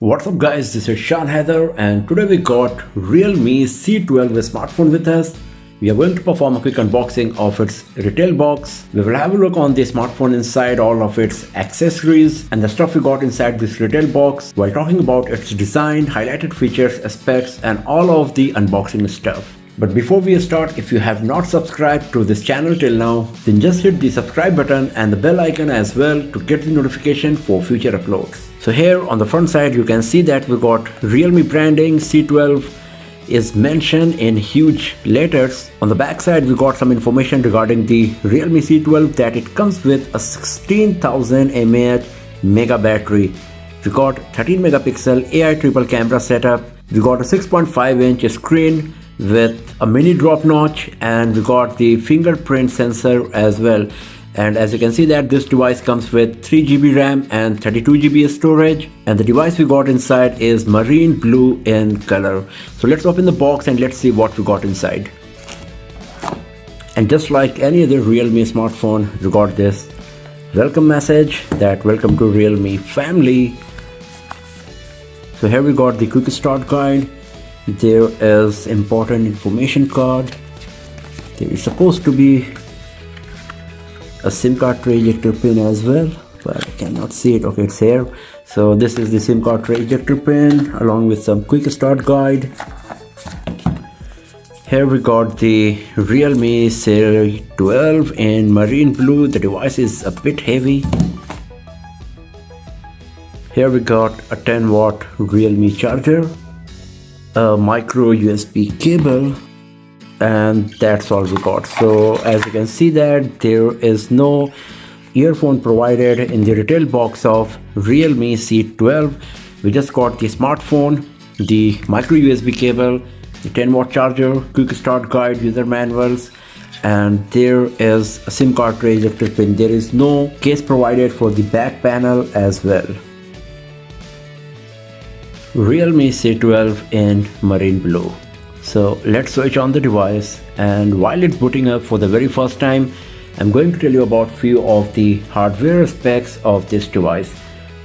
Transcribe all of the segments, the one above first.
What's up guys, this is Sean Heather and today we got Realme C12 smartphone with us. We are going to perform a quick unboxing of its retail box. We will have a look on the smartphone inside, all of its accessories and the stuff we got inside this retail box while talking about its design, highlighted features, specs and all of the unboxing stuff. But before we start, if you have not subscribed to this channel till now, then just hit the subscribe button and the bell icon as well to get the notification for future uploads. So here on the front side you can see that we got Realme branding. C12 is mentioned in huge letters. On the back side we got some information regarding the Realme C12 that it comes with a 16,000 mAh mega battery. We got 13 megapixel AI triple camera setup. We got a 6.5-inch screen with a mini drop notch and we got the fingerprint sensor as well. And as you can see that this device comes with 3GB RAM and 32GB storage, and the device we got inside is marine blue in color. So let's open the box and let's see what we got inside. And just like any other Realme smartphone, we got this welcome message that welcome to Realme family. So here we got the quick start guide. There is important information card. There is supposed to be a SIM card tray ejector pin as well, but I cannot see it. Okay, it's here. So this is the SIM card tray ejector pin along with some quick start guide. Here we got the Realme C12 in marine blue. The device is a bit heavy. Here we got a 10-watt Realme charger, a micro USB cable, and that's all we got. So as you can see that there is no earphone provided in the retail box of Realme C12. We just got the smartphone, the micro USB cable, the 10-watt charger, quick start guide, user manuals, and there is a SIM card tray ejector pin. There is no case provided for the back panel as well. Realme C12 in marine blue. So let's switch on the device, and while it's booting up for the very first time, I'm going to tell you about few of the hardware specs of this device.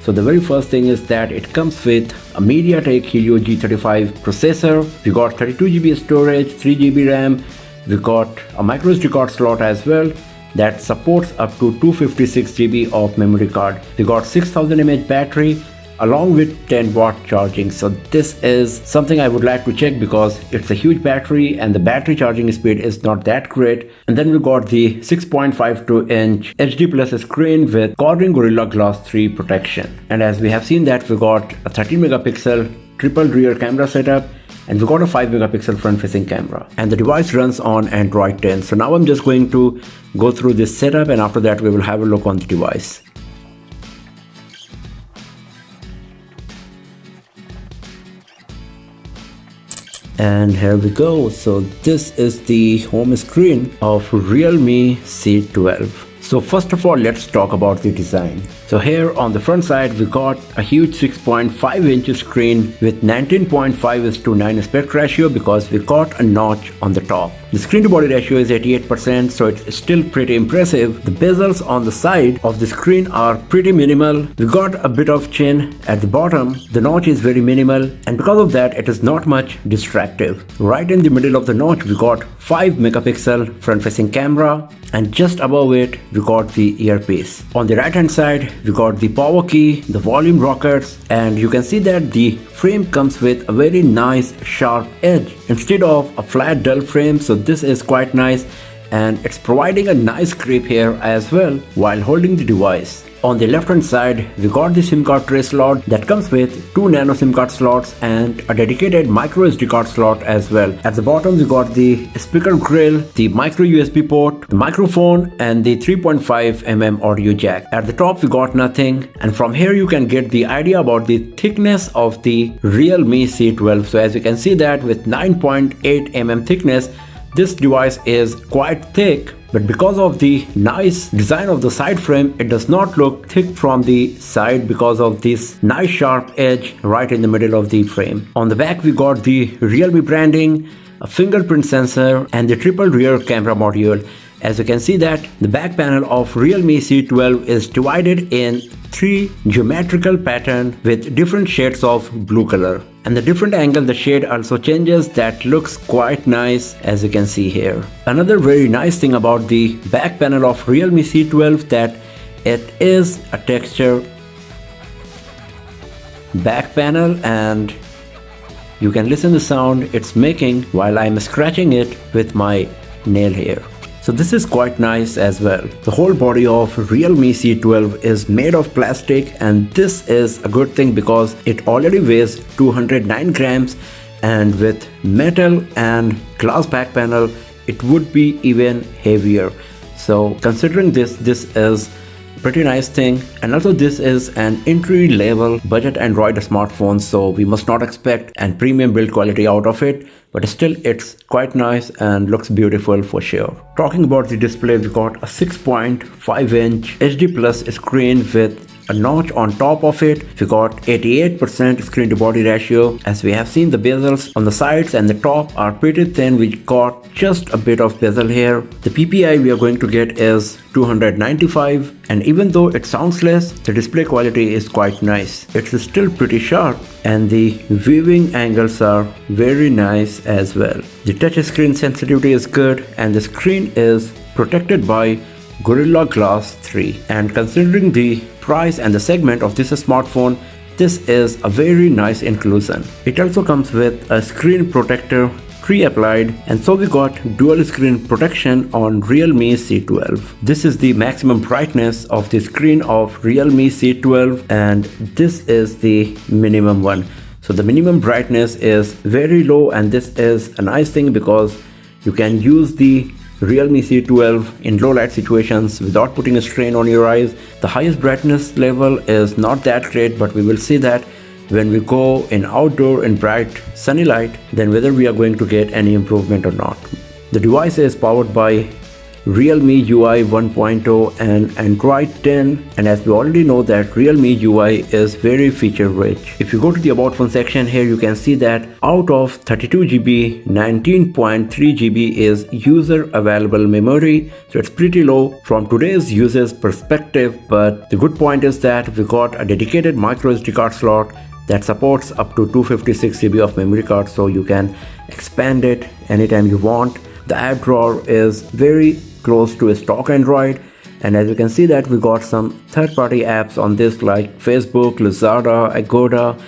So the very first thing is that it comes with a MediaTek Helio G35 processor. We got 32GB storage, 3GB RAM. We got a micro SD card slot as well that supports up to 256GB of memory card. We got 6000 mAh battery along with 10-watt charging. So this is something I would like to check because it's a huge battery and the battery charging speed is not that great. And then we got the 6.52-inch HD Plus screen with Corning Gorilla Glass 3 protection. And as we have seen that we got a 13 megapixel triple rear camera setup and we got a 5 megapixel front facing camera, and the device runs on Android 10. So now I'm just going to go through this setup and after that we will have a look on the device. And here we go. So this is the home screen of Realme C12. So first of all, let's talk about the design. So here on the front side, we got a huge 6.5-inch screen with 19.5:9 aspect ratio because we got a notch on the top. The screen to body ratio is 88%, so it's still pretty impressive. The bezels on the side of the screen are pretty minimal. We got a bit of chin at the bottom. The notch is very minimal, and because of that, it is not much distractive. Right in the middle of the notch, we got 5 megapixel front-facing camera, and just above it, we got the earpiece. On the right hand side, we got the power key, the volume rockers, and you can see that the frame comes with a very nice sharp edge instead of a flat dull frame. So this is quite nice and it's providing a nice grip here as well while holding the device. On the left hand side, we got the SIM card tray slot that comes with 2 nano SIM card slots and a dedicated micro SD card slot as well. At the bottom, we got the speaker grill, the micro USB port, the microphone and the 3.5mm audio jack. At the top, we got nothing, and from here you can get the idea about the thickness of the Realme C12. So as you can see that with 9.8mm thickness, this device is quite thick. But because of the nice design of the side frame, it does not look thick from the side because of this nice sharp edge right in the middle of the frame. On the back we got the Realme branding, a fingerprint sensor and the triple rear camera module. As you can see that the back panel of Realme C12 is divided in three geometrical pattern with different shades of blue color. And the different angle the shade also changes, that looks quite nice as you can see here. Another very nice thing about the back panel of Realme C12 that it is a texture back panel, and you can listen the sound it's making while I'm scratching it with my nail here. So this is quite nice as well. The whole body of Realme C12 is made of plastic, and this is a good thing because it already weighs 209 grams, and with metal and glass back panel it would be even heavier. So considering this is pretty nice thing. And also this is an entry level budget Android smartphone, so we must not expect an premium build quality out of it, but still it's quite nice and looks beautiful for sure. Talking about the display, we got a 6.5 inch HD plus screen with a notch on top of it. We got 88% screen to body ratio. As we have seen, the bezels on the sides and the top are pretty thin. We got just a bit of bezel here. The PPI we are going to get is 295, and even though it sounds less, the display quality is quite nice. It's still pretty sharp and the viewing angles are very nice as well. The touch screen sensitivity is good, and the screen is protected by Gorilla Glass 3. And considering the price and the segment of this smartphone, this is a very nice inclusion. It also comes with a screen protector pre-applied, and so we got dual screen protection on Realme C12. This is the maximum brightness of the screen of Realme C12, and this is the minimum one. So the minimum brightness is very low, and this is a nice thing because you can use the Realme C12 in low light situations without putting a strain on your eyes. The highest brightness level is not that great, but we will see that when we go in outdoor in bright sunny light, then whether we are going to get any improvement or not. The device is powered by Realme UI 1.0 and Android 10, and as we already know that Realme UI is very feature rich. If you go to the about phone section here, you can see that out of 32 GB, 19.3 GB is user available memory, so it's pretty low from today's users perspective. But the good point is that we got a dedicated micro SD card slot that supports up to 256 GB of memory card, so you can expand it anytime you want. The app drawer is very close to a stock Android, and as you can see that we got some third-party apps on this like Facebook, Lazada, Agoda.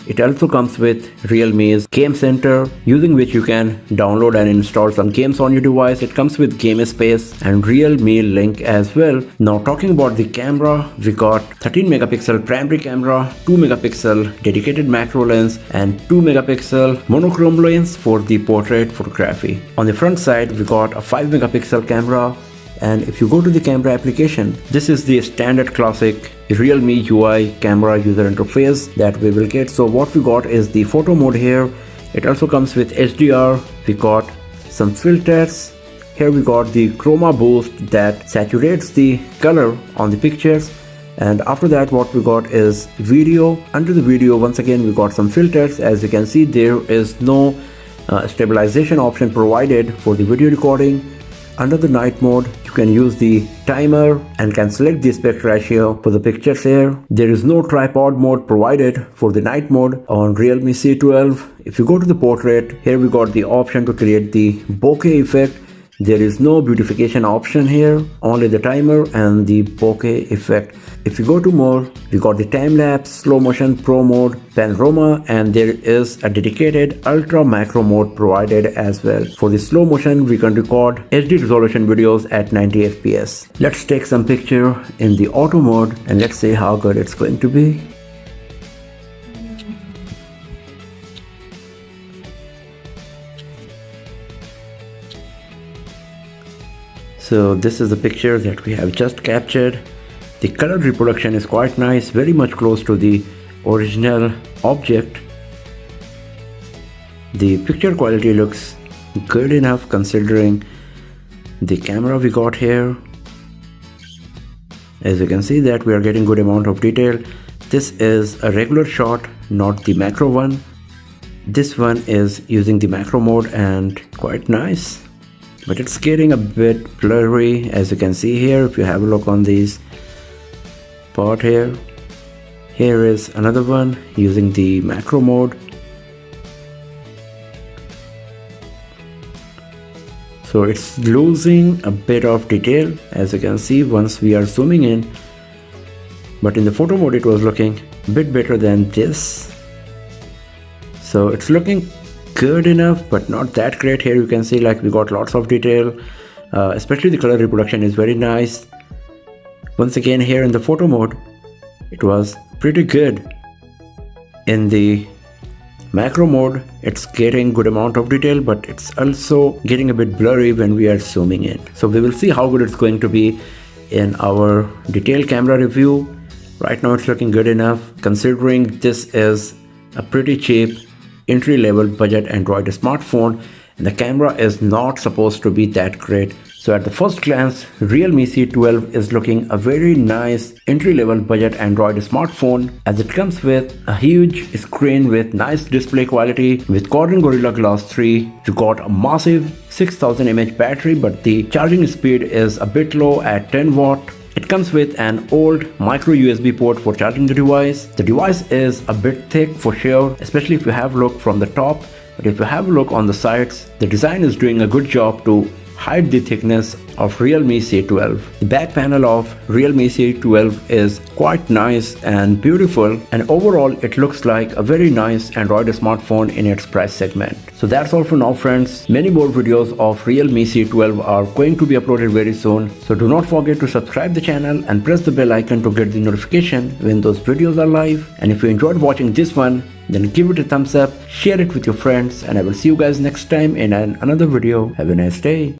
It also comes with Realme's Game Center, using which you can download and install some games on your device. It comes with Game Space and Realme Link as well. Now talking about the camera, we got 13 megapixel primary camera, 2 megapixel dedicated macro lens, and 2 megapixel monochrome lens for the portrait photography. On the front side, we got a 5 megapixel camera. And if you go to the camera application, this is the standard classic Realme UI camera user interface that we will get. So what we got is the photo mode here. It also comes with HDR. We got some filters. Here we got the chroma boost that saturates the color on the pictures. And after that, what we got is video. Under the video, once again, we got some filters. As you can see, there is no stabilization option provided for the video recording. Under the night mode, you can use the timer and can select the aspect ratio for the pictures here. There is no tripod mode provided for the night mode on Realme C12. If you go to the portrait, here we got the option to create the bokeh effect. There is no beautification option here, only the timer and the bokeh effect. If you go to more, we got the time lapse, slow motion, pro mode, panorama, and there is a dedicated ultra macro mode provided as well. For the slow motion, we can record HD resolution videos at 90 FPS. Let's take some picture in the auto mode and let's see how good it's going to be. So this is the picture that we have just captured. The color reproduction is quite nice, very much close to the original object. The picture quality looks good enough considering the camera we got here. As you can see that we are getting good amount of detail. This is a regular shot, not the macro one. This one is using the macro mode and quite nice. But it's getting a bit blurry, as you can see here if you have a look on these part here. Here is another one using the macro mode. So it's losing a bit of detail, as you can see once we are zooming in, but in the photo mode it was looking a bit better than this. So it's looking good enough, but not that great. Here you can see like we got lots of detail, especially the color reproduction is very nice. Once again, here in the photo mode it was pretty good. In the macro mode it's getting good amount of detail, but it's also getting a bit blurry when we are zooming in. So we will see how good it's going to be in our detailed camera review. Right now it's looking good enough considering this is a pretty cheap entry-level budget Android smartphone and the camera is not supposed to be that great. So at the first glance, Realme C12 is looking a very nice entry-level budget Android smartphone, as it comes with a huge screen with nice display quality with Corning Gorilla Glass 3. You got a massive 6000 mAh battery, but the charging speed is a bit low at 10 watt. It comes with an old micro USB port for charging the device. The device is a bit thick for sure, especially if you have a look from the top. But if you have a look on the sides, the design is doing a good job to hide the thickness of Realme C12. The back panel of Realme C12 is quite nice and beautiful, and overall it looks like a very nice Android smartphone in its price segment. So that's all for now, friends. Many more videos of Realme C12 are going to be uploaded very soon, so do not forget to subscribe the channel and press the bell icon to get the notification when those videos are live. And if you enjoyed watching this one, then give it a thumbs up, share it with your friends, and I will see you guys next time in another video. Have a nice day.